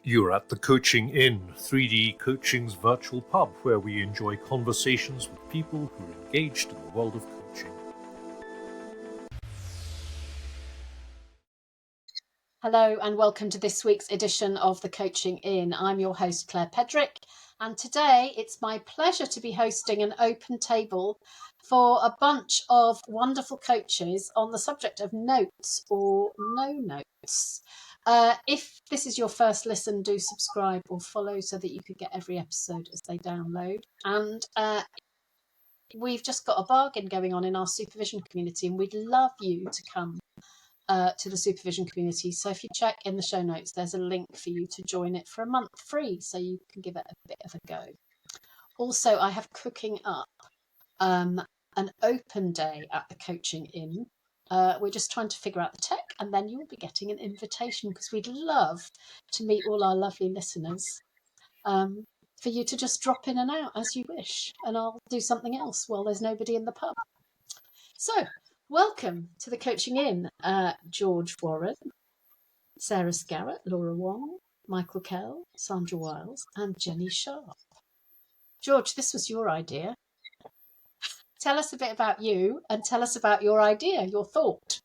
You're at the Coaching Inn, 3D Coaching's virtual pub, where we enjoy conversations with people who are engaged in the world of coaching. Hello and welcome to this week's edition of the Coaching Inn. I'm your host, Claire Pedrick, and today it's my pleasure to be hosting an open table for a bunch of wonderful coaches on the subject of notes or no notes. If this is your first listen, do subscribe or follow so that you can get every episode as they download. And we've just got a bargain going on in our supervision community, and we'd love you to come to the supervision community. So if you check in the show notes, there's a link for you to join it for a month free, so you can give it a bit of a go. Also, I have cooking up an open day at the Coaching Inn. We're just trying to figure out the tech, and then you'll be getting an invitation because we'd love to meet all our lovely listeners, for you to just drop in and out as you wish, and I'll do something else while there's nobody in the pub. So welcome to the Coaching Inn, George Warren, Sarah Scarrett, Laura Wong, Michael Kell, Sandra Wiles, and Jenny Sharp. George, this was your idea. Tell us a bit about you and tell us about your idea, your thought.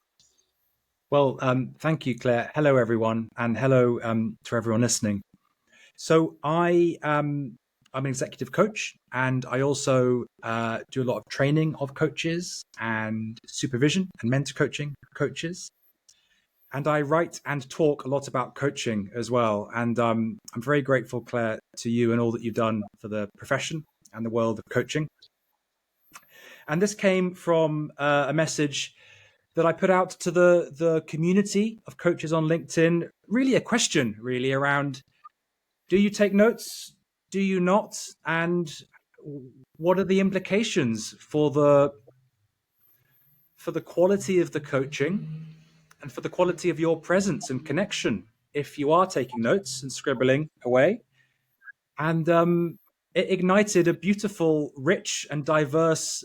Well, thank you, Claire. Hello, everyone, and hello to everyone listening. So I'm an executive coach, and I also do a lot of training of coaches and supervision and mentor coaching coaches. And I write and talk a lot about coaching as well. And I'm very grateful, Claire, to you and all that you've done for the profession and the world of coaching. And this came from a message that I put out to the community of coaches on LinkedIn. Really a question, really, around, do you take notes? Do you not? And what are the implications for the quality of the coaching and for the quality of your presence and connection if you are taking notes and scribbling away? And it ignited a beautiful, rich and diverse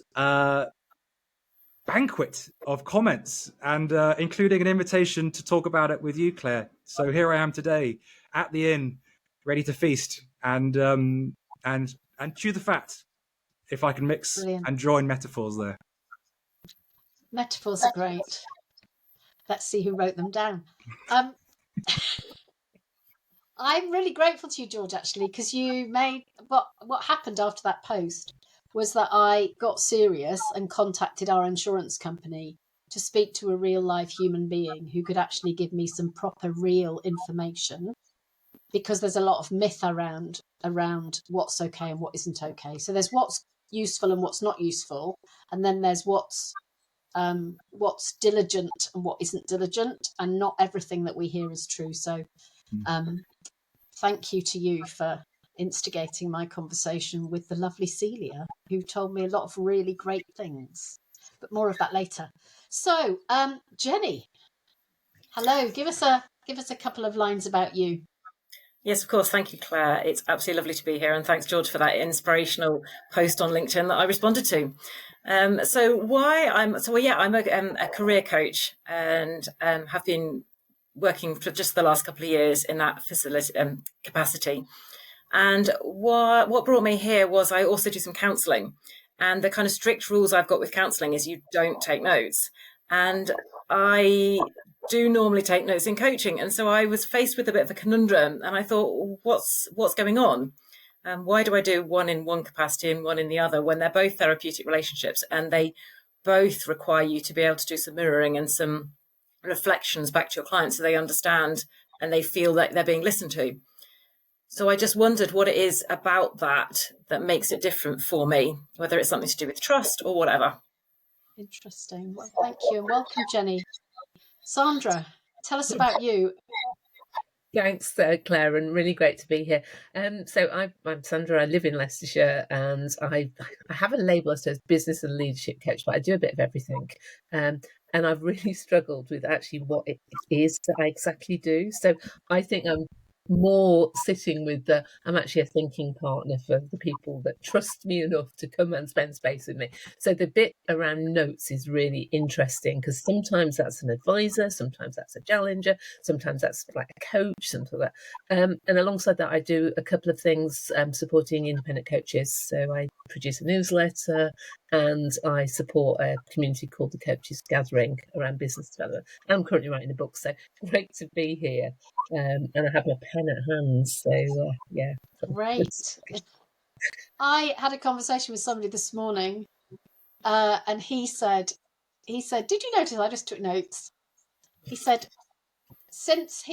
banquet of comments, and including an invitation to talk about it with you, Claire. So here I am today at the inn, ready to feast and chew the fat, if I can mix Brilliant. and join metaphors there. Metaphors are great. Let's see who wrote them down. I'm really grateful to you, George, actually, because you made what happened after that post was that I got serious and contacted our insurance company to speak to a real life human being who could actually give me some proper real information, because there's a lot of myth around what's okay and what isn't okay. So there's what's useful and what's not useful, and then there's what's diligent and what isn't diligent, and not everything that we hear is true. So thank you to you for instigating my conversation with the lovely Celia, who told me a lot of really great things, but more of that later. So Jenny, hello, give us a couple of lines about you. Yes, of course. Thank you, Claire. It's absolutely lovely to be here. And thanks, George, for that inspirational post on LinkedIn that I responded to. I'm a career coach, and have been working for just the last couple of years in that facility capacity. And what brought me here was I also do some counselling. And the kind of strict rules I've got with counselling is you don't take notes. And I do normally take notes in coaching. And so I was faced with a bit of a conundrum, and I thought, what's going on? Why do I do one in one capacity and one in the other when they're both therapeutic relationships and they both require you to be able to do some mirroring and some reflections back to your clients so they understand and they feel that they're being listened to? So I just wondered what it is about that makes it different for me, whether it's something to do with trust or whatever. Interesting. Well, thank you, and welcome, Jenny. Sandra, tell us about you. Thanks, Claire, and really great to be here. So I'm Sandra. I live in Leicestershire, and I have a label as business and leadership coach, but I do a bit of everything. And I've really struggled with actually what it is that I exactly do. So I think I'm more sitting with the, I'm actually a thinking partner for the people that trust me enough to come and spend space with me. So the bit around notes is really interesting, because sometimes that's an advisor, sometimes that's a challenger, sometimes that's like a coach, something like that. And alongside that, I do a couple of things supporting independent coaches. So I produce a newsletter, and I support a community called the Coaches Gathering around business development. I'm currently writing a book, so great to be here. And I have my pen at hand, so yeah. Great. I had a conversation with somebody this morning, and he said, "Did you notice?" I just took notes. He said, since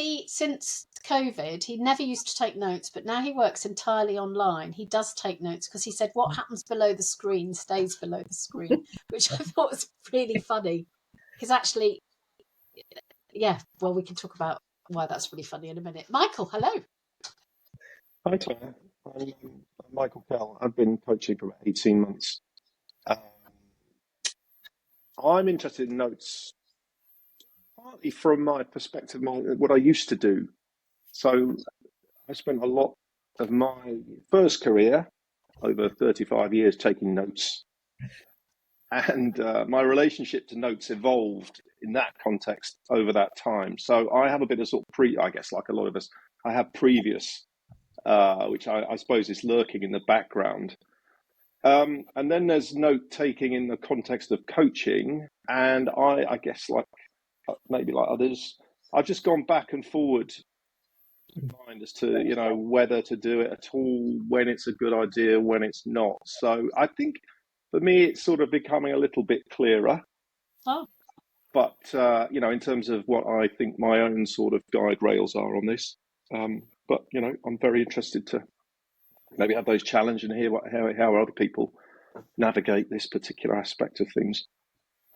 COVID, he never used to take notes, but now he works entirely online. He does take notes, because he said what happens below the screen stays below the screen, which I thought was really funny. Because actually, yeah, well, we can talk about why that's really funny in a minute. Michael, hello. Hi, Claire. I'm Michael Kell. I've been coaching for about 18 months. I'm interested in notes, partly from my perspective, what I used to do. So I spent a lot of my first career, over 35 years, taking notes. And my relationship to notes evolved in that context over that time. So I have a bit of sort of I guess like a lot of us, I have previous, which I suppose is lurking in the background. And then there's note taking in the context of coaching. And I guess like maybe like others, I've just gone back and forward in mind as to, whether to do it at all, when it's a good idea, when it's not. So I think for me, it's sort of becoming a little bit clearer. Oh. But, in terms of what I think my own sort of guide rails are on this. But, I'm very interested to maybe have those challenge and hear how other people navigate this particular aspect of things.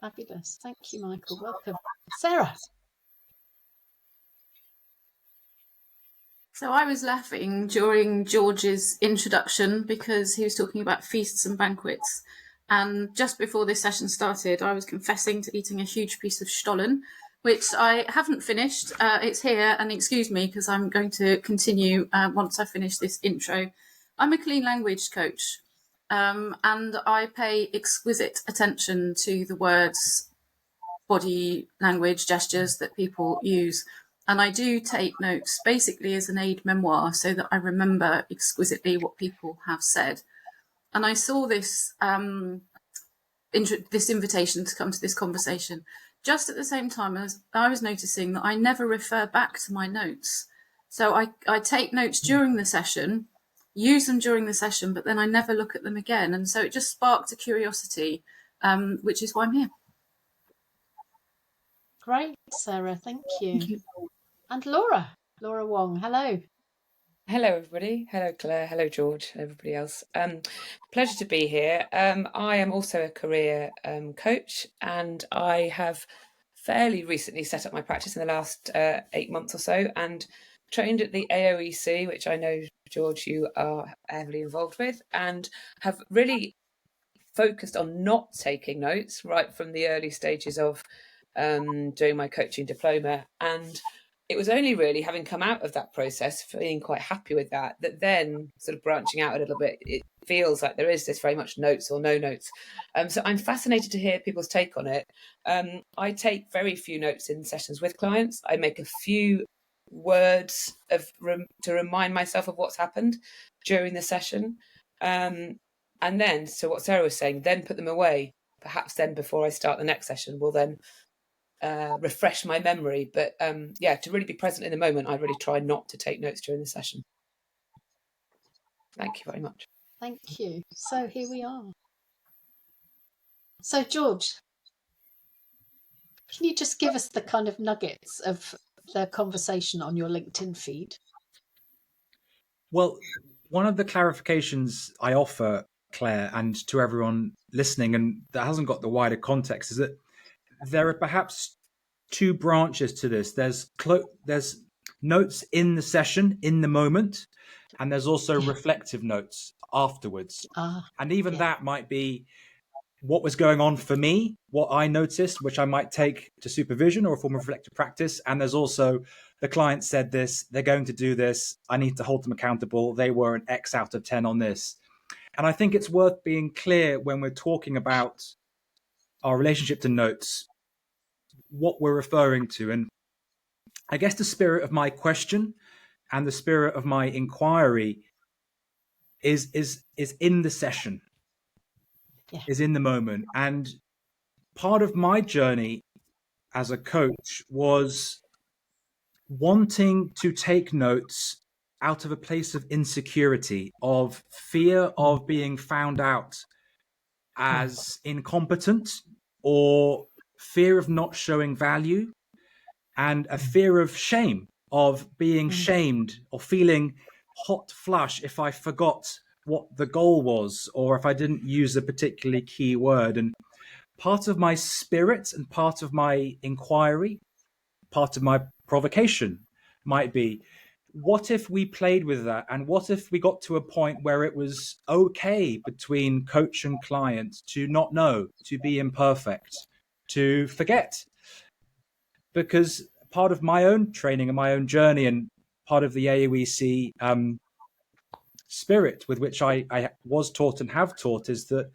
Fabulous. Thank you, Michael. Welcome. Sarah. So I was laughing during George's introduction because he was talking about feasts and banquets. And just before this session started, I was confessing to eating a huge piece of Stollen, which I haven't finished. It's here, and excuse me, because I'm going to continue once I finish this intro. I'm a clean language coach, and I pay exquisite attention to the words, body language, gestures that people use. And I do take notes basically as an aid memoir, so that I remember exquisitely what people have said. And I saw this this invitation to come to this conversation just at the same time as I was noticing that I never refer back to my notes. So I take notes during the session, use them during the session, but then I never look at them again. And so it just sparked a curiosity, which is why I'm here. Great, Sarah. Thank you. Thank you. And Laura Wong. Hello. Hello, everybody. Hello, Claire. Hello, George. Everybody else. Pleasure to be here. I am also a career coach, and I have fairly recently set up my practice in the last 8 months or so, and trained at the AOEC, which I know, George, you are heavily involved with, and have really focused on not taking notes right from the early stages of doing my coaching diploma. And it was only really having come out of that process, feeling quite happy with that then sort of branching out a little bit, it feels like there is this very much notes or no notes. So I'm fascinated to hear people's take on it. I take very few notes in sessions with clients. I make a few words to remind myself of what's happened during the session. And then, so what Sarah was saying, then put them away. Perhaps then before I start the next session, we'll then refresh my memory. But to really be present in the moment, I really try not to take notes during the session. Thank you very much. Thank you. So here we are. So George, can you just give us the kind of nuggets of the conversation on your LinkedIn feed? Well, one of the clarifications I offer, Claire, and to everyone listening, and that hasn't got the wider context, is that there are perhaps two branches to this. There's notes in the session, in the moment, and there's also reflective notes afterwards. And even that might be what was going on for me, what I noticed, which I might take to supervision or a form of reflective practice. And there's also the client said this, they're going to do this, I need to hold them accountable. They were an X out of 10 on this. And I think it's worth being clear when we're talking about our relationship to notes, what we're referring to. And I guess the spirit of my question and the spirit of my inquiry is in the session, is in the moment. And part of my journey as a coach was wanting to take notes out of a place of insecurity, of fear of being found out as incompetent, or fear of not showing value, and a fear of shame, of being shamed or feeling hot flush if I forgot what the goal was or if I didn't use a particularly key word. And part of my spirit and part of my inquiry, part of my provocation might be, what if we played with that? And what if we got to a point where it was okay between coach and client to not know, to be imperfect, to forget? Because part of my own training and my own journey, and part of the AOEC spirit with which I was taught and have taught, is that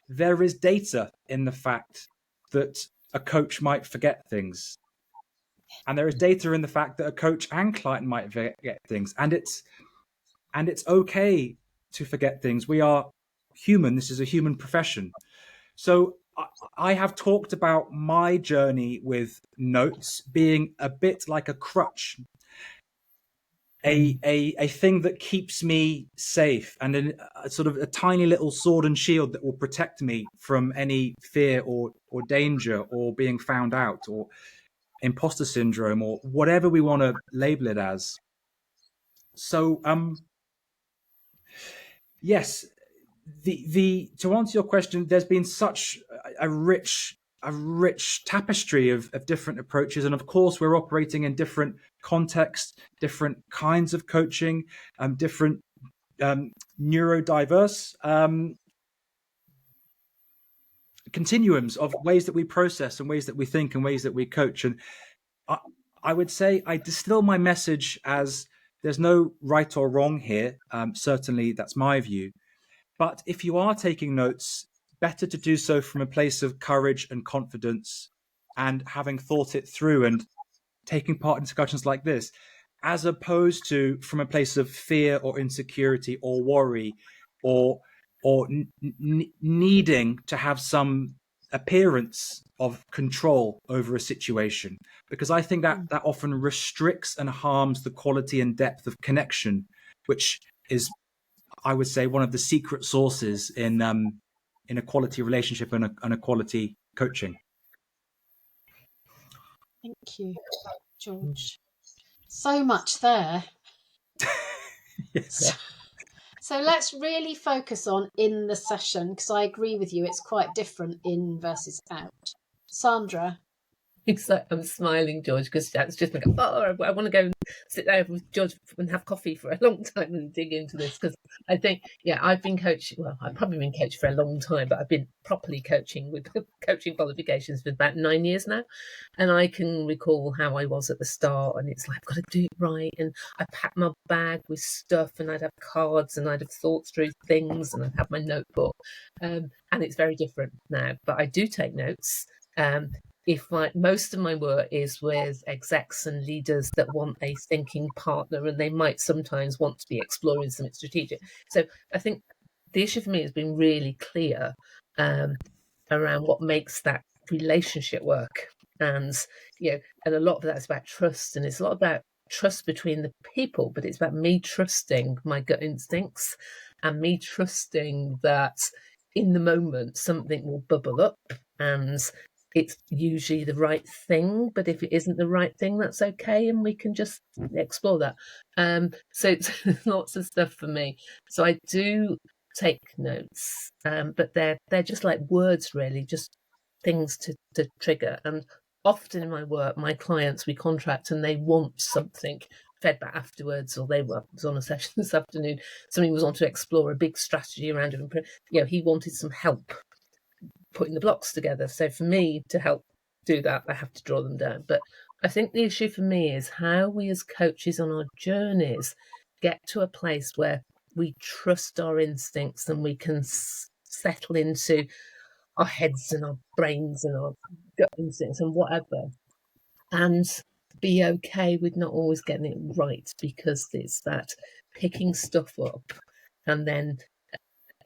there is data in the fact that a coach might forget things. And there is data in the fact that a coach and client might forget things. And it's okay to forget things. We are human. This is a human profession. So I have talked about my journey with notes being a bit like a crutch, a thing that keeps me safe, and a sort of a tiny little sword and shield that will protect me from any fear or danger or being found out or imposter syndrome or whatever we want to label it as. So, yes, the to answer your question, there's been such a rich tapestry of different approaches, and of course we're operating in different contexts, different kinds of coaching, different neurodiverse continuums of ways that we process and ways that we think and ways that we coach. And I would say I distill my message as there's no right or wrong here. Certainly that's my view. But if you are taking notes, better to do so from a place of courage and confidence and having thought it through and taking part in discussions like this, as opposed to from a place of fear or insecurity or worry or needing to have some appearance of control over a situation. Because I think that often restricts and harms the quality and depth of connection, which is, I would say, one of the secret sources in a quality relationship and a quality coaching. Thank you, George. So much there. Yes. So let's really focus on in the session, because I agree with you, it's quite different in versus out. Sandra. I'm smiling, George, because that's just like, I want to go and sit there with George and have coffee for a long time and dig into this, because I think, I've been coaching. Well, I've probably been coached for a long time, but I've been properly coaching with coaching qualifications for about 9 years now. And I can recall how I was at the start, and it's like, I've got to do it right. And I packed my bag with stuff, and I'd have cards, and I'd have thought through things, and I'd have my notebook. And it's very different now, but I do take notes. Most of my work is with execs and leaders that want a thinking partner, and they might sometimes want to be exploring something strategic. So I think the issue for me has been really clear around what makes that relationship work. And, and a lot of that is about trust, and it's a lot about trust between the people, but it's about me trusting my gut instincts and me trusting that in the moment something will bubble up and it's usually the right thing, but if it isn't the right thing, that's okay, and we can just explore that. So it's lots of stuff for me. So I do take notes, but they're just like words, really, just things to trigger. And often in my work, my clients, we contract and they want something fed back afterwards, or was on a session this afternoon. Somebody was on to explore a big strategy around it. He wanted some help putting the blocks together. So for me to help do that, I have to draw them down. But I think the issue for me is how we as coaches on our journeys get to a place where we trust our instincts and we can settle into our heads and our brains and our gut instincts and whatever, and be okay with not always getting it right, because it's that picking stuff up and then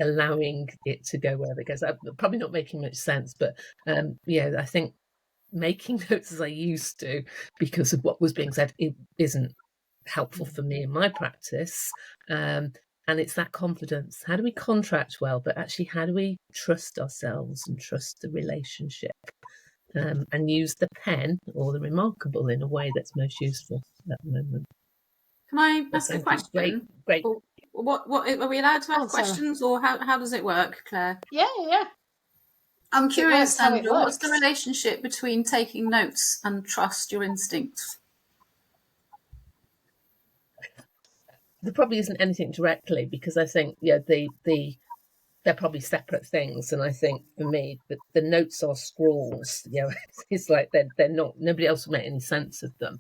allowing it to go wherever it goes. I'm probably not making much sense, but I think making notes as I used to because of what was being said, it isn't helpful for me in my practice. And it's that confidence. How do we contract well, but actually how do we trust ourselves and trust the relationship, and use the pen or the remarkable in a way that's most useful at the moment. Can I ask a question? Great. Or what are we allowed to ask questions, or how does it work, Claire? Yeah. I'm curious, Sandra, what's works. the relationship between taking notes and trust your instincts? There probably isn't anything directly, because I think they're probably separate things. And I think for me, the notes are scrawls. It's like they're not. Nobody else will make any sense of them.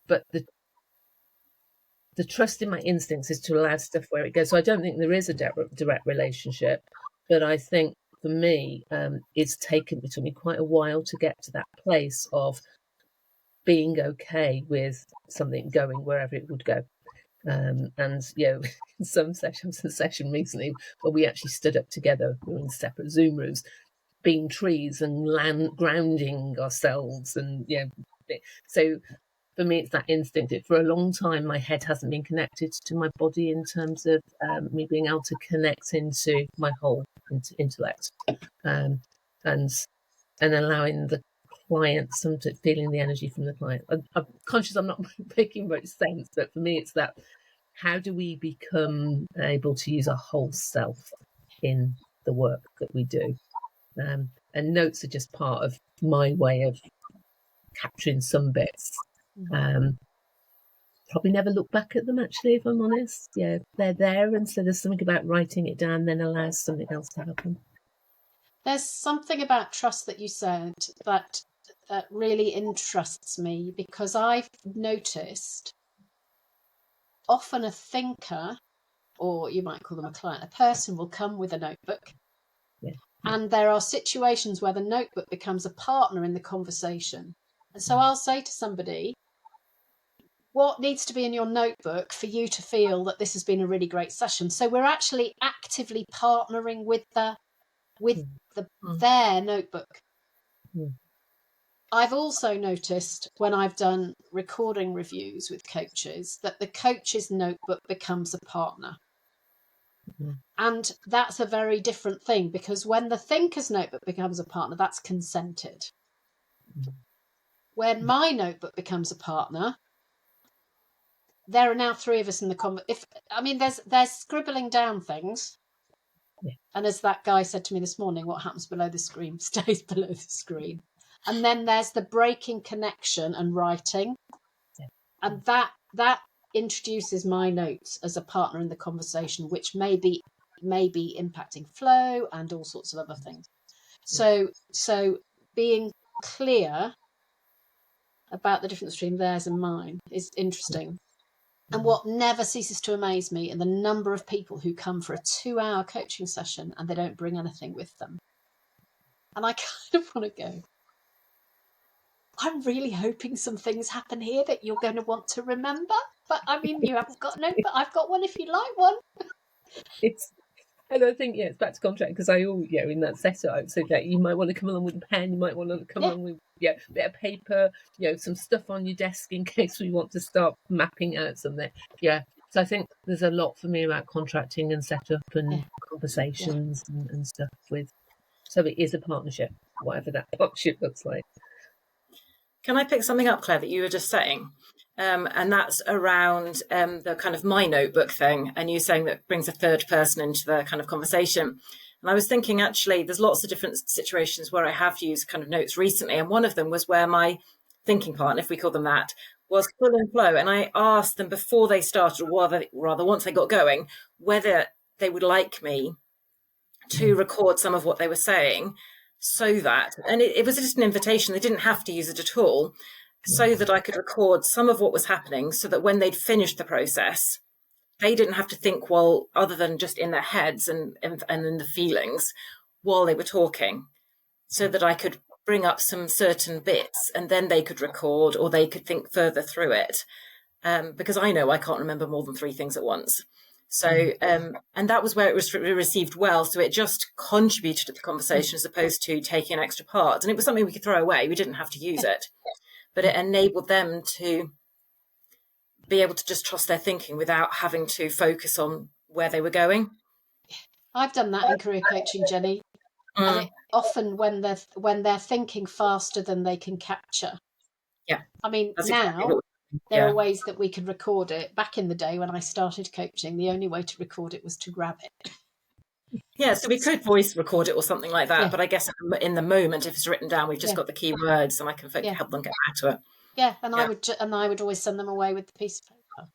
But the trust in my instincts is to allow stuff where it goes. So I don't think there is a direct relationship, but I think for me, it took me quite a while to get to that place of being okay with something going wherever it would go. And in some sessions, a session recently where we actually stood up together, we were in separate Zoom rooms, being trees and grounding ourselves, and so for me it's that instinct. For a long time my head hasn't been connected to my body in terms of me being able to connect into my whole intellect, and allowing the client, feeling the energy from the client. I'm conscious I'm not making much sense, but for me it's that, how do we become able to use our whole self in the work that we do? And notes are just part of my way of capturing some bits. Probably never look back at them, actually, if I'm honest. Yeah, they're there, and so there's something about writing it down then allows something else to happen. There's something about trust that you said that really interests me, because I've noticed often a thinker, or you might call them a client, a person will come with a notebook. Yeah. And there are situations where the notebook becomes a partner in the conversation. And so I'll say to somebody, what needs to be in your notebook for you to feel that this has been a really great session? So we're actually actively partnering with their notebook. I've also noticed when I've done recording reviews with coaches that the coach's notebook becomes a partner. And that's a very different thing, because when the thinker's notebook becomes a partner, that's consented. When my notebook becomes a partner, there are now three of us in the there's scribbling down things. Yeah. And as that guy said to me this morning, what happens below the screen stays below the screen. And then there's the breaking connection and writing. Yeah. And that introduces my notes as a partner in the conversation, which may be impacting flow and all sorts of other things. So being clear about the difference between theirs and mine is interesting. And what never ceases to amaze me are the number of people who come for a 2-hour coaching session and they don't bring anything with them. And I kind of want to go, I'm really hoping some things happen here that you're going to want to remember. But I mean, you haven't got a note, but I've got one if you like one. And I think, it's back to contract, because I all, in that setup, so that you might want to come along with a pen, you might want to come along with, a bit of paper, some stuff on your desk in case we want to start mapping out something. Yeah. So I think there's a lot for me about contracting and setup and conversations and stuff with. So it is a partnership, whatever that partnership looks like. Can I pick something up, Claire, that you were just saying? And that's around the kind of my notebook thing, and you saying that brings a third person into the kind of conversation. And I was thinking, actually, there's lots of different situations where I have used kind of notes recently, and one of them was where my thinking partner, if we call them that, was full and flow, and I asked them before they started, or rather once they got going, whether they would like me to record some of what they were saying, so that, and it was just an invitation, they didn't have to use it at all, so that I could record some of what was happening, so that when they'd finished the process, they didn't have to think, well, other than just in their heads and in the feelings while they were talking, so that I could bring up some certain bits and then they could record, or they could think further through it. Because I know I can't remember more than 3 things at once. So, and that was where it was received well. So it just contributed to the conversation as opposed to taking an extra part. And it was something we could throw away. We didn't have to use it, but it enabled them to be able to just trust their thinking without having to focus on where they were going. I've done that in career coaching, Jenny. And it, often when they're thinking faster than they can capture. Yeah. I mean, That's now exactly there are ways that we can record it. Back in the day when I started coaching, the only way to record it was to grab it. Yeah, so we could voice record it or something like that. Yeah. But I guess in the moment, if it's written down, we've just got the key words, and I can help them get back to it. Yeah, and I would always send them away with the piece of paper.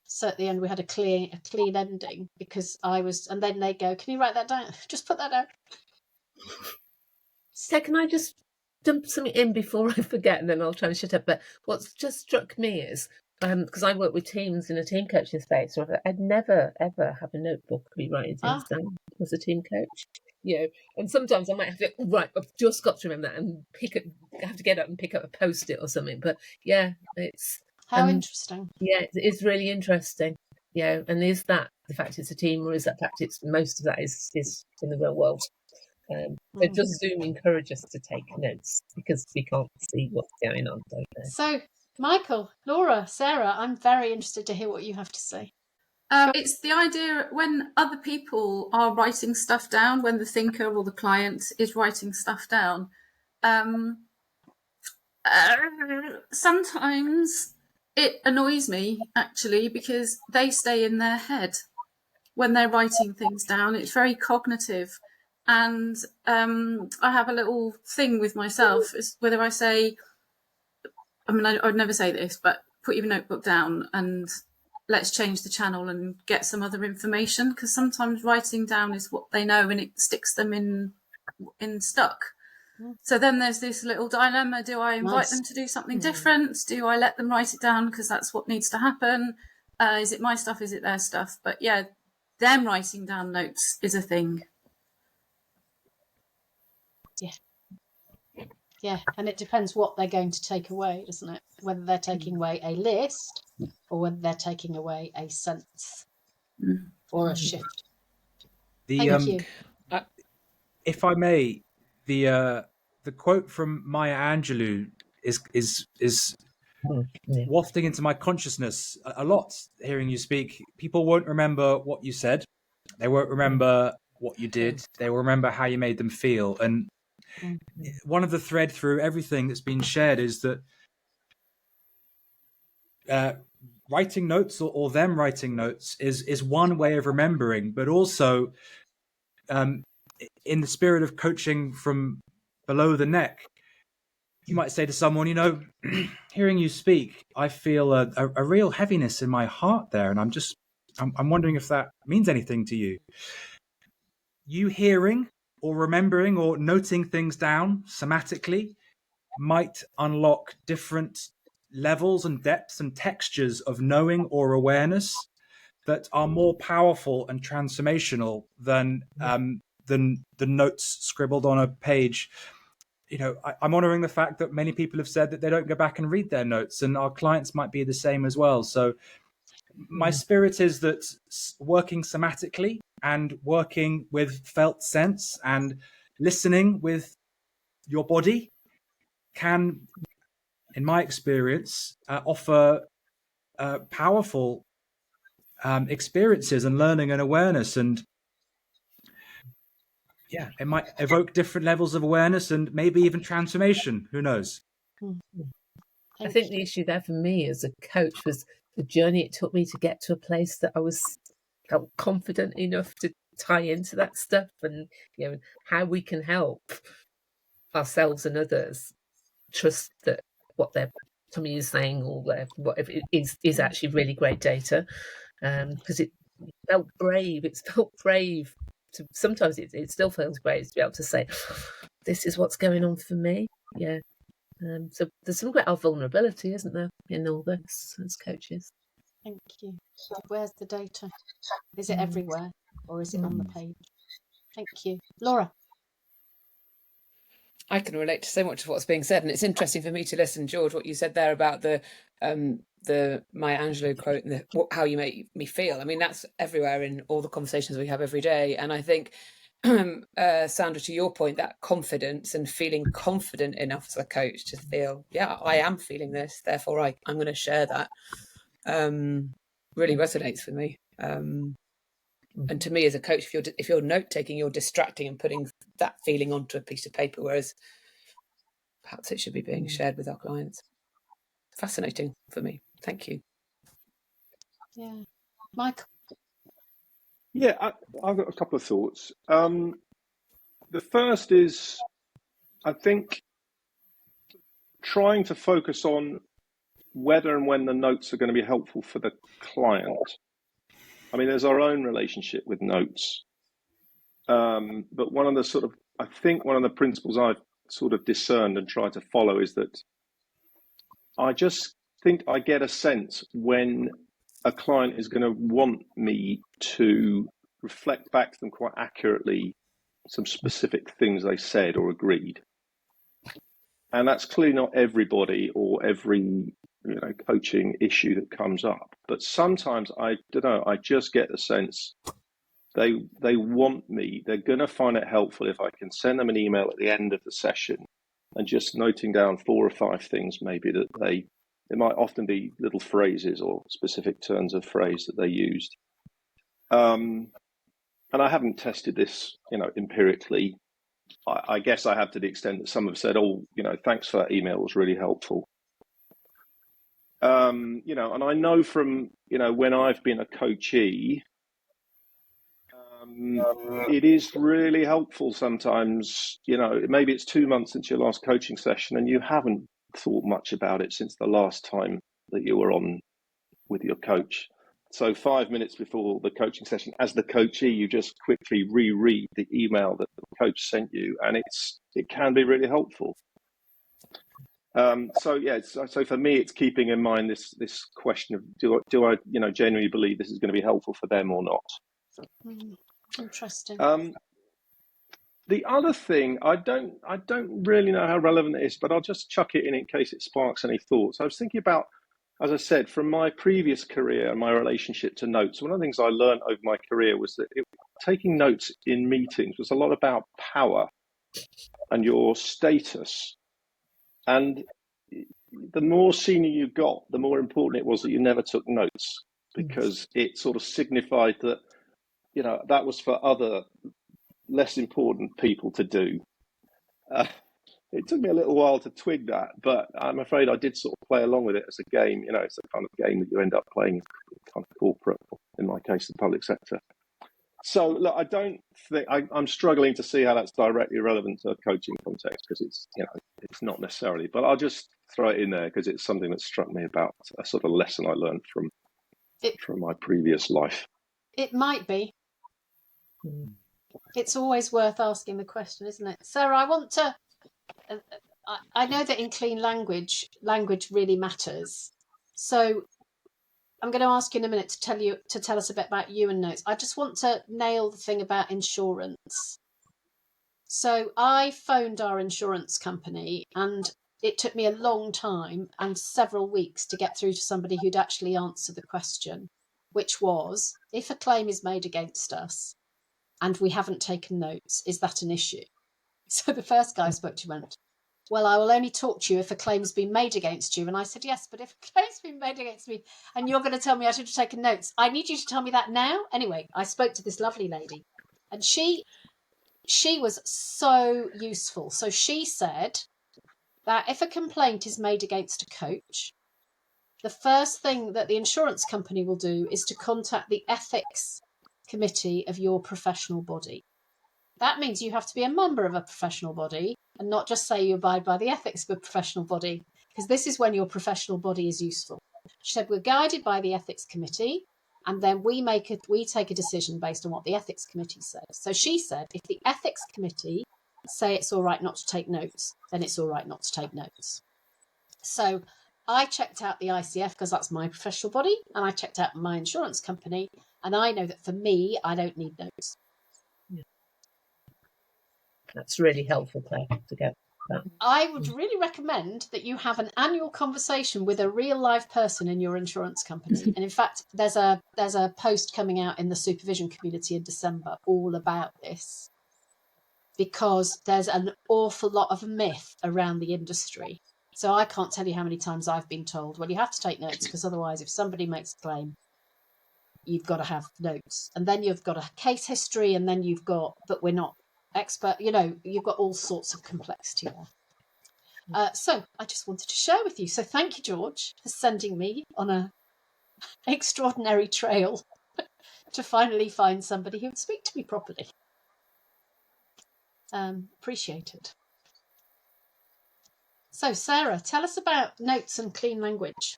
So at the end we had a clean ending, because and then they go, "Can you write that down? Just put that down." So can I just dump something in before I forget, and then I'll try and shut up. But what's just struck me is, because I work with teams in a team coaching space, so I'd never ever have a notebook be writing things down as a team coach. And sometimes I might have to, right, I've just got to remember that, and have to get up and pick up a post-it or something. But yeah, it's how interesting. Yeah, it's really interesting. And is that the fact it's a team, or is that fact it's most of that is in the real world? So does Zoom encourage us to take notes because we can't see what's going on, don't they? So, Michael, Laura, Sarah, I'm very interested to hear what you have to say. It's the idea when other people are writing stuff down, when the thinker or the client is writing stuff down. Sometimes it annoys me, actually, because they stay in their head when they're writing things down. It's very cognitive. And I have a little thing with myself, is whether I say, I mean, I would never say this, but put your notebook down and let's change the channel and get some other information, because sometimes writing down is what they know and it sticks them in stuck. So then there's this little dilemma. Do I invite them to do something different? Do I let them write it down because that's what needs to happen? Is it my stuff? Is it their stuff? But yeah, them writing down notes is a thing. Yeah, and it depends what they're going to take away, doesn't it? Whether they're taking away a list or whether they're taking away a sense or a shift. Thank you. If I may, the quote from Maya Angelou is wafting into my consciousness a lot. Hearing you speak, people won't remember what you said. They won't remember what you did. They will remember how you made them feel. And one of the thread through everything that's been shared is that writing notes or them writing notes is one way of remembering, but also in the spirit of coaching from below the neck, you might say to someone, hearing you speak, I feel a real heaviness in my heart there. And I'm wondering if that means anything to you. You hearing or remembering or noting things down somatically might unlock different levels and depths and textures of knowing or awareness that are more powerful and transformational than the notes scribbled on a page. I'm honoring the fact that many people have said that they don't go back and read their notes, and our clients might be the same as well. So my spirit is that working somatically and working with felt sense and listening with your body can, in my experience, offer powerful experiences and learning and awareness. And yeah, it might evoke different levels of awareness and maybe even transformation. Who knows? I think the issue there for me as a coach was the journey it took me to get to a place that I felt confident enough to tie into that stuff, and how we can help ourselves and others trust that what Tommy is saying or whatever it is actually really great data, because felt brave. It's felt brave. Sometimes it still feels brave to be able to say, this is what's going on for me. Yeah. So there's some great vulnerability, isn't there, in all this as coaches? Thank you. Where's the data? Is it everywhere, or is it on the page? Thank you. Laura? I can relate to so much of what's being said, and it's interesting for me to listen, George, what you said there about the Maya Angelou quote and how you make me feel. I mean, that's everywhere in all the conversations we have every day. And I think, Sandra, to your point, that confidence and feeling confident enough as a coach to feel, yeah, I am feeling this, therefore I'm going to share that, really resonates with me. And to me, as a coach, if you're note taking, you're distracting and putting that feeling onto a piece of paper, whereas perhaps it should be being shared with our clients. Fascinating for me. Thank you. Yeah, Michael. Yeah, I've got a couple of thoughts. The first is, I think, trying to focus on whether and when the notes are going to be helpful for the client. I mean, there's our own relationship with notes. But one of the principles I've sort of discerned and tried to follow is that I just think I get a sense when a client is going to want me to reflect back to them quite accurately some specific things they said or agreed. And that's clearly not everybody or every coaching issue that comes up. But sometimes I just get the sense they want me. They're going to find it helpful if I can send them an email at the end of the session and just noting down 4 or 5 things maybe that it might often be little phrases or specific turns of phrase that they used. And I haven't tested this, empirically. I guess I have, to the extent that some have said, thanks for that email, it was really helpful. And I know from, when I've been a coachee, it is really helpful sometimes. Maybe it's 2 months since your last coaching session and you haven't thought much about it since the last time that you were on with your coach. So 5 minutes before the coaching session, as the coachee, you just quickly reread the email that the coach sent you, and it can be really helpful. So for me, it's keeping in mind this question of do I genuinely believe this is going to be helpful for them or not. Interesting. The other thing, I don't really know how relevant it is, but I'll just chuck it in case it sparks any thoughts. I was thinking about, as I said, from my previous career and my relationship to notes, one of the things I learned over my career was that taking notes in meetings was a lot about power and your status. And the more senior you got, the more important it was that you never took notes, because it sort of signified that, that was for other less important people to do. It took me a little while to twig that, but I'm afraid I did sort of play along with it as a game. It's a kind of game that you end up playing kind of corporate, in my case, the public sector. So look, I don't think I'm struggling to see how that's directly relevant to a coaching context, because it's not necessarily, but I'll just throw it in there because it's something that struck me about a sort of lesson I learned from my previous life. It might be. It's always worth asking the question, isn't it? Sarah, I want to, I know that in clean language really matters. So I'm going to ask you in a minute to tell us a bit about you and notes. I just want to nail the thing about insurance. So I phoned our insurance company, and it took me a long time and several weeks to get through to somebody who'd actually answer the question, which was, if a claim is made against us and we haven't taken notes, is that an issue? So the first guy I spoke to went, well, I will only talk to you if a claim has been made against you. And I said, yes, but if a claim's been made against me and you're going to tell me I should have taken notes, I need you to tell me that now. Anyway, I spoke to this lovely lady, and she was so useful. So she said that if a complaint is made against a coach, the first thing that the insurance company will do is to contact the ethics committee of your professional body. That means you have to be a member of a professional body and not just say you abide by the ethics of a professional body, because this is when your professional body is useful. She said, we're guided by the ethics committee, and then we take a decision based on what the ethics committee says. So she said, if the ethics committee say it's all right not to take notes, then it's all right not to take notes. So I checked out the ICF because that's my professional body, and I checked out my insurance company, and I know that for me, I don't need notes. That's really helpful, Claire, to get that. I would really recommend that you have an annual conversation with a real live person in your insurance company. And in fact, there's a post coming out in the supervision community in December all about this, because there's an awful lot of myth around the industry. So I can't tell you how many times I've been told, well, you have to take notes because otherwise if somebody makes a claim, you've got to have notes. And then you've got a case history, and then you've got, but we're not expert, you've got all sorts of complexity there. So I just wanted to share with you. So thank you, George, for sending me on an extraordinary trail to finally find somebody who would speak to me properly. Appreciate it. So Sarah, tell us about notes and clean language.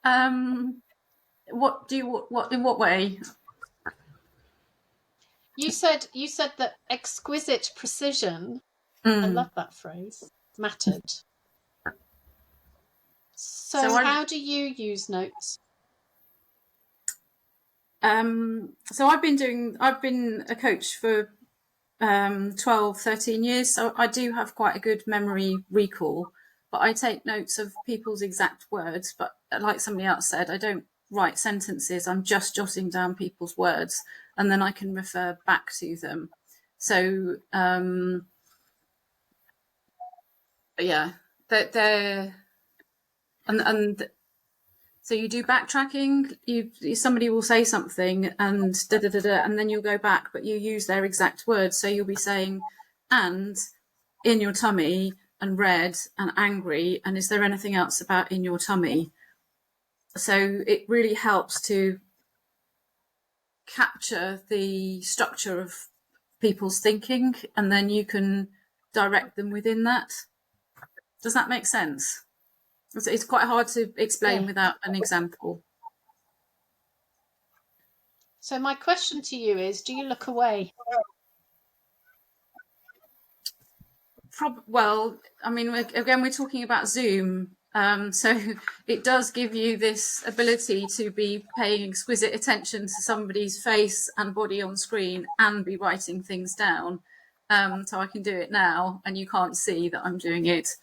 What in what way? You said that exquisite precision, I love that phrase, mattered. So how do you use notes? So I've been a coach for 12, 13 years, so I do have quite a good memory recall, but I take notes of people's exact words. But like somebody else said, I don't write sentences, I'm just jotting down people's words, and then I can refer back to them. So yeah, they're and so you do backtracking. Somebody will say something and and then you'll go back, but you use their exact words. So you'll be saying, and in your tummy, and red, and angry, and is there anything else about in your tummy? So it really helps to capture the structure of people's thinking, and then you can direct them within that. Does that make sense? It's quite hard to explain without an example. So my question to you is, do you look away? Well, I mean, again, we're talking about Zoom. So it does give you this ability to be paying exquisite attention to somebody's face and body on screen and be writing things down. So I can do it now and you can't see that I'm doing it.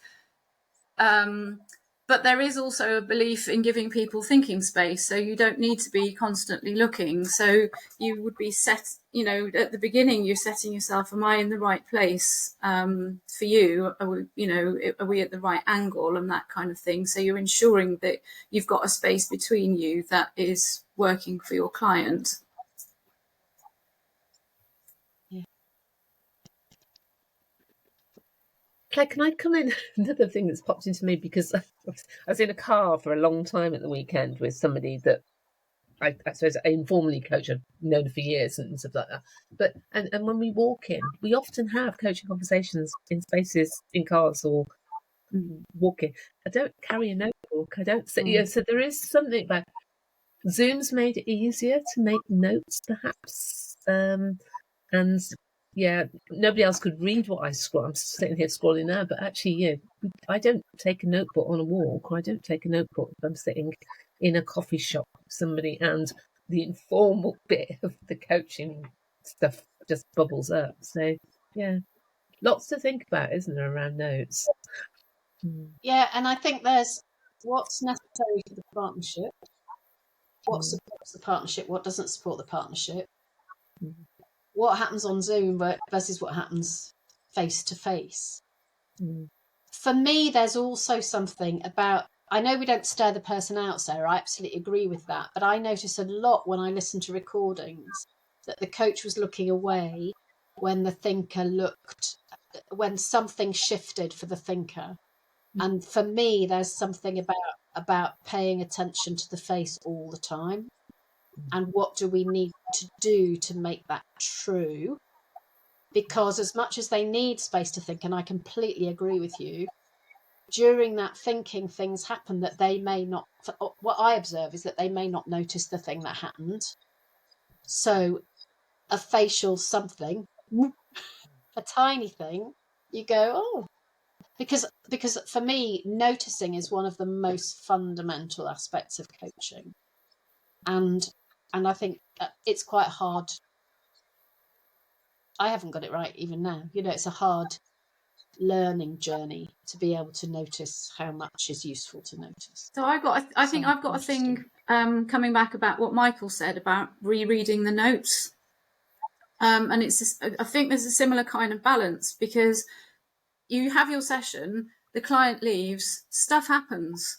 But there is also a belief in giving people thinking space, so you don't need to be constantly looking. So you would be set, at the beginning, you're setting yourself, am I in the right place for you? Are we at the right angle and that kind of thing? So you're ensuring that you've got a space between you that is working for your client. Claire, can I come in? Another thing that's popped into me, because I was in a car for a long time at the weekend with somebody that I suppose I informally coach. I've known for years and stuff like that. But and when we walk in, we often have coaching conversations in spaces in cars or walking. I don't carry a notebook. I don't say, so there is something about Zoom's made it easier to make notes, perhaps, and yeah, nobody else could read what I scroll. I'm sitting here scrolling now, but actually, I don't take a notebook on a walk, or I don't take a notebook if I'm sitting in a coffee shop with somebody, and the informal bit of the coaching stuff just bubbles up. So, yeah, lots to think about, isn't there, around notes? Yeah, and I think there's what's necessary for the partnership, what supports the partnership, what doesn't support the partnership, what happens on Zoom versus what happens face to face. For me, there's also something about, I know we don't stare the person out, Sarah, I absolutely agree with that, but I notice a lot when I listen to recordings that the coach was looking away when the thinker when something shifted for the thinker. And for me, there's something about paying attention to the face all the time. And what do we need to do to make that true? Because as much as they need space to think, and I completely agree with you, during that thinking, things happen that they may not, what I observe is that they may not notice the thing that happened. So a facial something, a tiny thing, you go, oh, because for me, noticing is one of the most fundamental aspects of coaching. And I think it's quite hard. I haven't got it right even now. It's a hard learning journey to be able to notice how much is useful to notice. So I think I've got a thing coming back about what Michael said about rereading the notes. And I think there's a similar kind of balance, because you have your session, the client leaves, stuff happens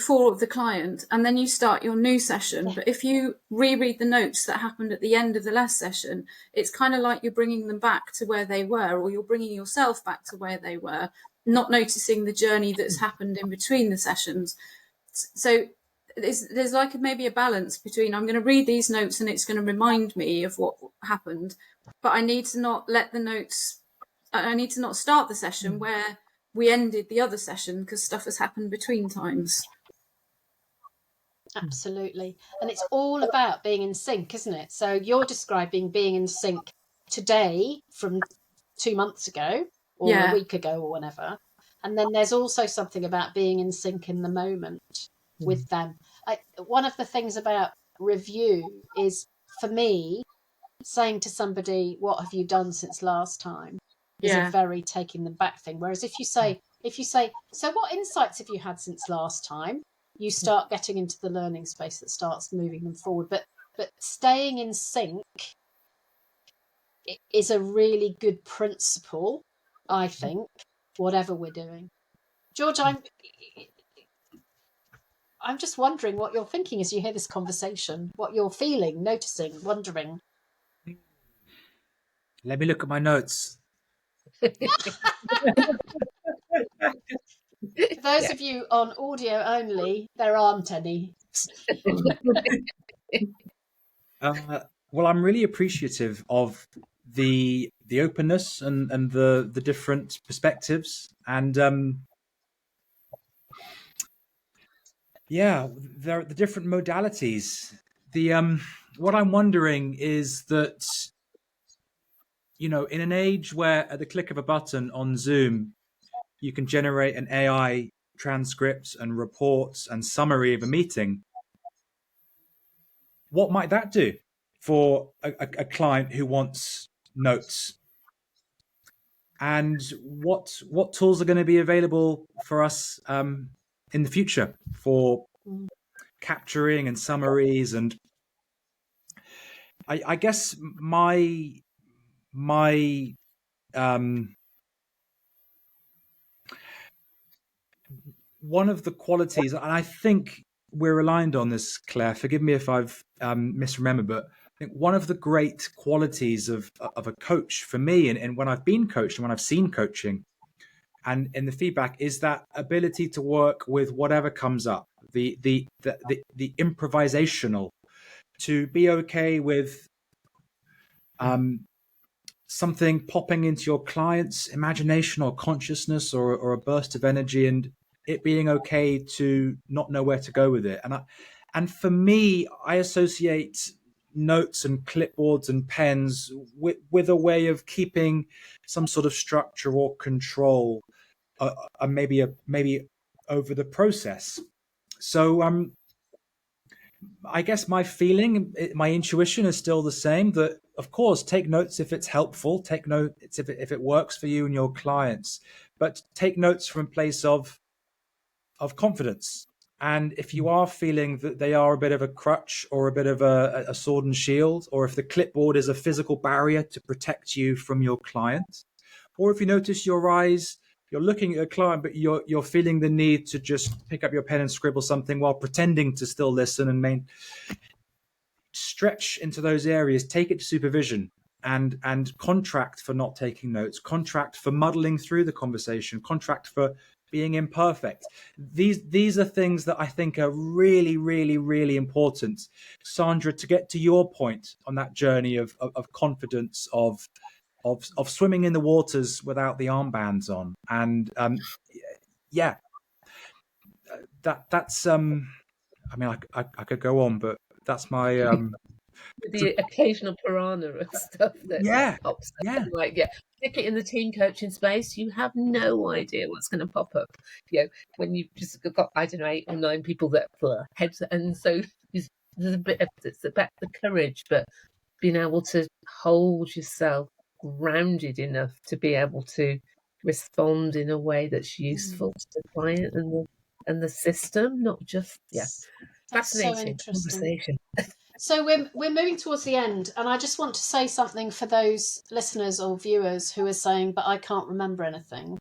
for the client, and then you start your new session. But if you reread the notes that happened at the end of the last session, it's kind of like you're bringing them back to where they were, or you're bringing yourself back to where they were, not noticing the journey that's happened in between the sessions. So there's like maybe a balance between, I'm going to read these notes and it's going to remind me of what happened, but I need to not start the session where we ended the other session, because stuff has happened between times. Absolutely. And it's all about being in sync, isn't it? So you're describing being in sync today from 2 months ago, or a week ago, or whenever. And then there's also something about being in sync in the moment with them. One of the things about review is, for me, saying to somebody, what have you done since last time, is a very taking them back thing. Whereas if you say, so what insights have you had since last time, you start getting into the learning space that starts moving them forward. But staying in sync is a really good principle, I think, whatever we're doing. George, I'm just wondering what you're thinking as you hear this conversation, what you're feeling, noticing, wondering. Let me look at my notes. For those of you on audio only, there aren't any. Well, I'm really appreciative of the openness and the different perspectives, and there are the different modalities. What I'm wondering is that, in an age where at the click of a button on Zoom, you can generate an AI transcript and reports and summary of a meeting, what might that do for a client who wants notes? And what tools are going to be available for us in the future for capturing and summaries? And I guess my one of the qualities, and I think we're aligned on this, Claire, forgive me if I've misremembered, but I think one of the great qualities of a coach for me, and when I've been coached and when I've seen coaching and in the feedback, is that ability to work with whatever comes up, the improvisational, to be okay with something popping into your client's imagination or consciousness or a burst of energy, and it being okay to not know where to go with it. And for me, I associate notes and clipboards and pens with a way of keeping some sort of structure or control, maybe over the process. So I guess my feeling, my intuition is still the same, that of course, take notes if it's helpful, take notes if it works for you and your clients, but take notes from a place of confidence. And if you are feeling that they are a bit of a crutch or a bit of a sword and shield, or if the clipboard is a physical barrier to protect you from your client, or if you notice your eyes, you're looking at a client, but you're feeling the need to just pick up your pen and scribble something while pretending to still listen and stretch into those areas, take it to supervision, and contract for not taking notes, contract for muddling through the conversation, contract for being imperfect. These are things that I think are really, really, really important. Sandra, to get to your point on that journey of confidence, of of swimming in the waters without the armbands on, and yeah, that's I mean, I could go on, but that's my the occasional piranha and stuff that yeah, pops up. yeah. Like, yeah, particularly in the team coaching space, you have no idea what's going to pop up. You know, when you've just got, I don't know, 8 or 9 people that heads, and so there's a bit of, it's about the courage, but being able to hold yourself grounded enough to be able to respond in a way that's useful to the client and the system, not just That's fascinating so interesting. conversation. So we're moving towards the end, and I just want to say something for those listeners or viewers who are saying, but I can't remember anything.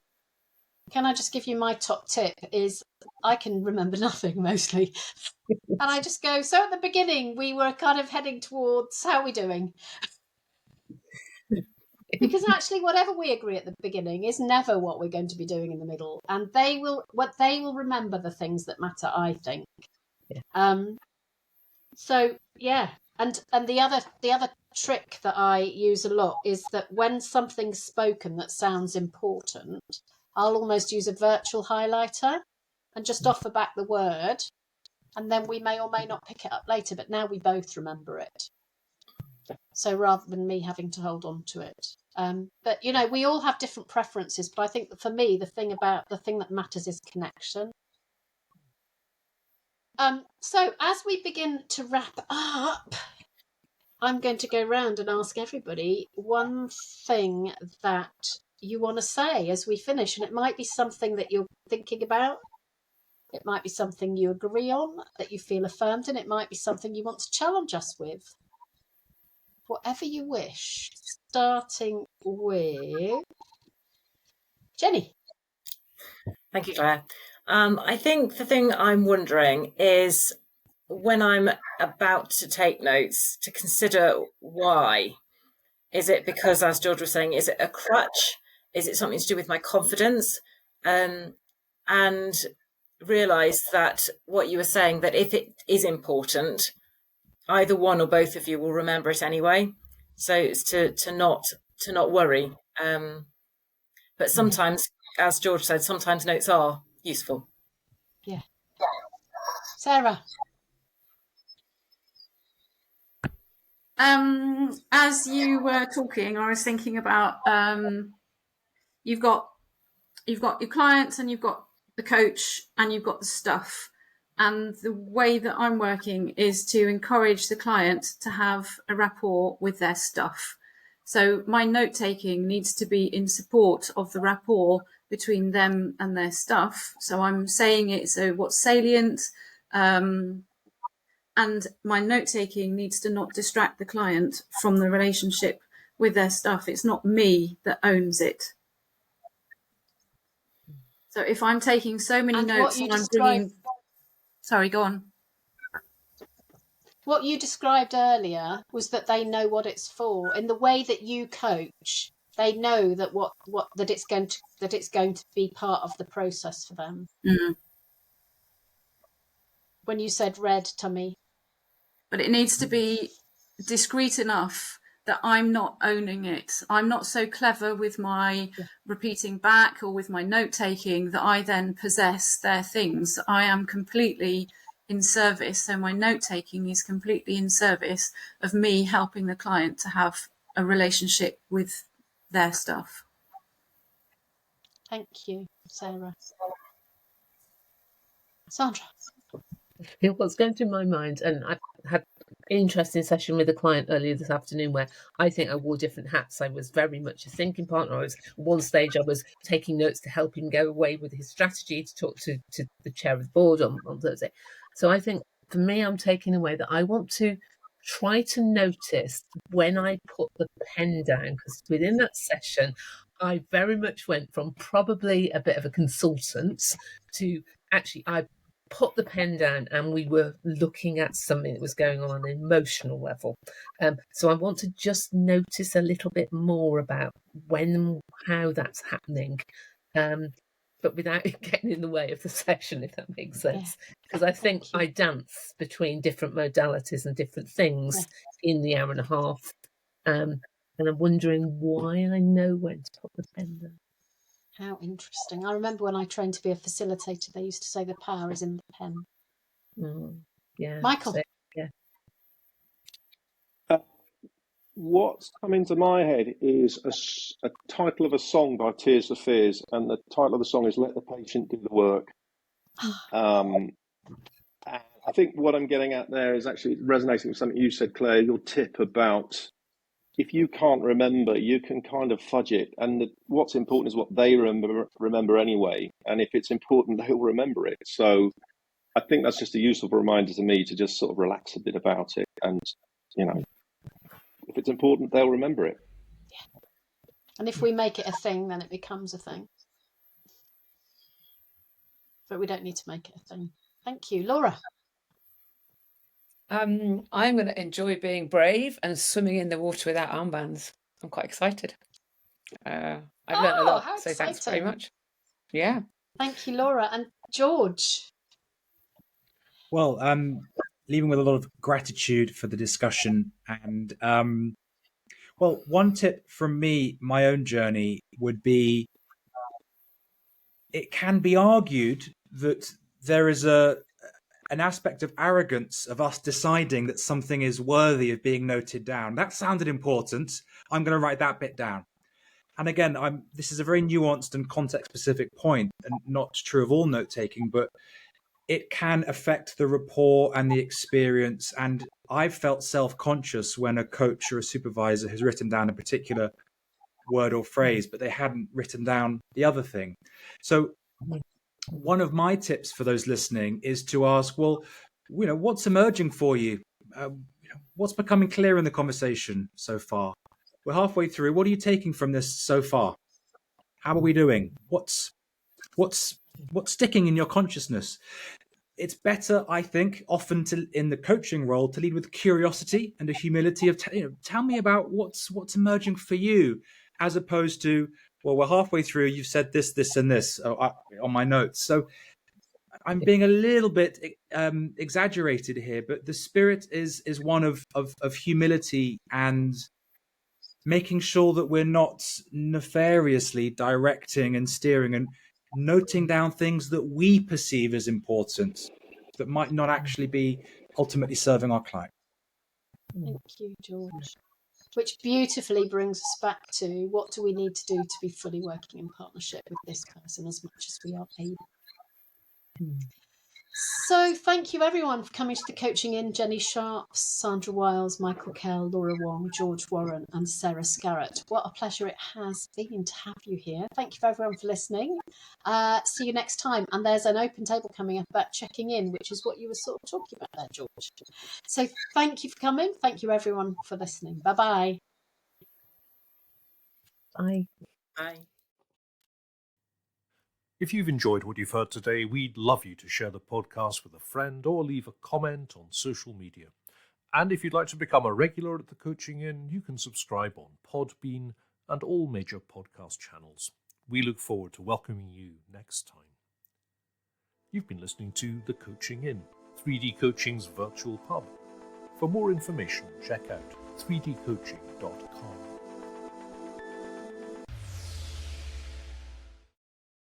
Can I just give you my top tip? Is I can remember nothing mostly. And I just go, so at the beginning we were kind of heading towards, how are we doing? Because actually whatever we agree at the beginning is never what we're going to be doing in the middle. And they will remember the things that matter, I think. Yeah. So yeah. And the other trick that I use a lot is that when something's spoken that sounds important, I'll almost use a virtual highlighter and just offer back the word, and then we may or may not pick it up later, but now we both remember it. So rather than me having to hold on to it. But we all have different preferences, but I think that for me the thing that matters is connection. So as we begin to wrap up, I'm going to go round and ask everybody one thing that you want to say as we finish. And it might be something that you're thinking about. It might be something you agree on, that you feel affirmed in. It might be something you want to challenge us with. Whatever you wish. Starting with Jenny. Thank you, Claire. I think the thing I'm wondering is, when I'm about to take notes, to consider why. Is it because, as George was saying, is it a crutch? Is it something to do with my confidence? And realise that what you were saying, that if it is important, either one or both of you will remember it anyway. So it's to not worry. But sometimes, as George said, sometimes notes are useful. Yeah. Sarah. As you were talking, I was thinking about you've got your clients, and you've got the coach, and you've got the stuff. And the way that I'm working is to encourage the client to have a rapport with their stuff. So my note taking needs to be in support of the rapport between them and their stuff. So I'm saying it, so what's salient, and my note taking needs to not distract the client from the relationship with their stuff. It's not me that owns it. So if I'm taking so many notes and I'm bringing... Sorry, go on. What you described earlier was that they know what it's for. In the way that you coach, they know that that it's going to be part of the process for them. Mm. When you said red, tummy. But it needs to be discreet enough that I'm not owning it. I'm not so clever with my repeating back or with my note taking that I then possess their things. I am completely in service. So my note taking is completely in service of me helping the client to have a relationship with their stuff. Thank you, Sarah. Sandra. What's going through my mind, and I've had an interesting session with a client earlier this afternoon where I think I wore different hats. I was very much a thinking partner. At one stage I was taking notes to help him go away with his strategy to talk to the chair of the board on Thursday. So I think for me, I'm taking away that I want to try to notice when I put the pen down, because within that session I very much went from probably a bit of a consultant to actually I put the pen down and we were looking at something that was going on an emotional level. So I want to just notice a little bit more about when and how that's happening, but without getting in the way of the session, if that makes sense. Because I think I dance between different modalities and different things in the hour and a half. and I'm wondering why I know when to put the pen down. How interesting. I remember when I trained to be a facilitator, they used to say the power is in the pen. Yeah, Michael. so, yeah. What's come into my head is a title of a song by Tears for Fears, and the title of the song is "Let the Patient Do the Work." And I think what I'm getting at there is actually resonating with something you said, Claire. Your tip about if you can't remember, you can kind of fudge it, and what's important is what they remember anyway. And if it's important, they'll remember it. So I think that's just a useful reminder to me to just sort of relax a bit about it, and if it's important, they'll remember it. Yeah. And if we make it a thing, then it becomes a thing. But we don't need to make it a thing. Thank you. Laura? I'm going to enjoy being brave and swimming in the water without armbands. I'm quite excited. I've learned a lot, so thanks very much. Yeah. Thank you, Laura. And George? Well, leaving with a lot of gratitude for the discussion. And, well, one tip from me, my own journey, would be it can be argued that there is an aspect of arrogance of us deciding that something is worthy of being noted down. That sounded important. I'm going to write that bit down. And again, this is a very nuanced and context-specific point, and not true of all note-taking, but it can affect the rapport and the experience. And I've felt self-conscious when a coach or a supervisor has written down a particular word or phrase, but they hadn't written down the other thing. So one of my tips for those listening is to ask, well, what's emerging for you? What's becoming clear in the conversation so far? We're halfway through. What are you taking from this so far? How are we doing? What's sticking in your consciousness? It's better, I think, often in the coaching role to lead with curiosity and a humility of tell me about what's emerging for you, as opposed to, well, we're halfway through. You've said this, this, and this on my notes. So I'm being a little bit exaggerated here, but the spirit is one of humility and making sure that we're not nefariously directing and steering and noting down things that we perceive as important that might not actually be ultimately serving our client. Thank you, George. Which beautifully brings us back to what do we need to do to be fully working in partnership with this person as much as we are able. So thank you everyone for coming to the Coaching In. Jenny Sharp, Sandra Wiles, Michael Kell, Laura Wong, George Warren and Sarah Scarrett. What a pleasure it has been to have you here. Thank you for everyone for listening. See you next time. And there's an open table coming up about checking in, which is what you were sort of talking about there, George. So thank you for coming. Thank you everyone for listening. Bye-bye. Bye. Bye. If you've enjoyed what you've heard today, we'd love you to share the podcast with a friend or leave a comment on social media. And if you'd like to become a regular at the Coaching In, you can subscribe on Podbean and all major podcast channels. We look forward to welcoming you next time. You've been listening to The Coaching In, 3D Coaching's virtual pub. For more information, check out 3dcoaching.com.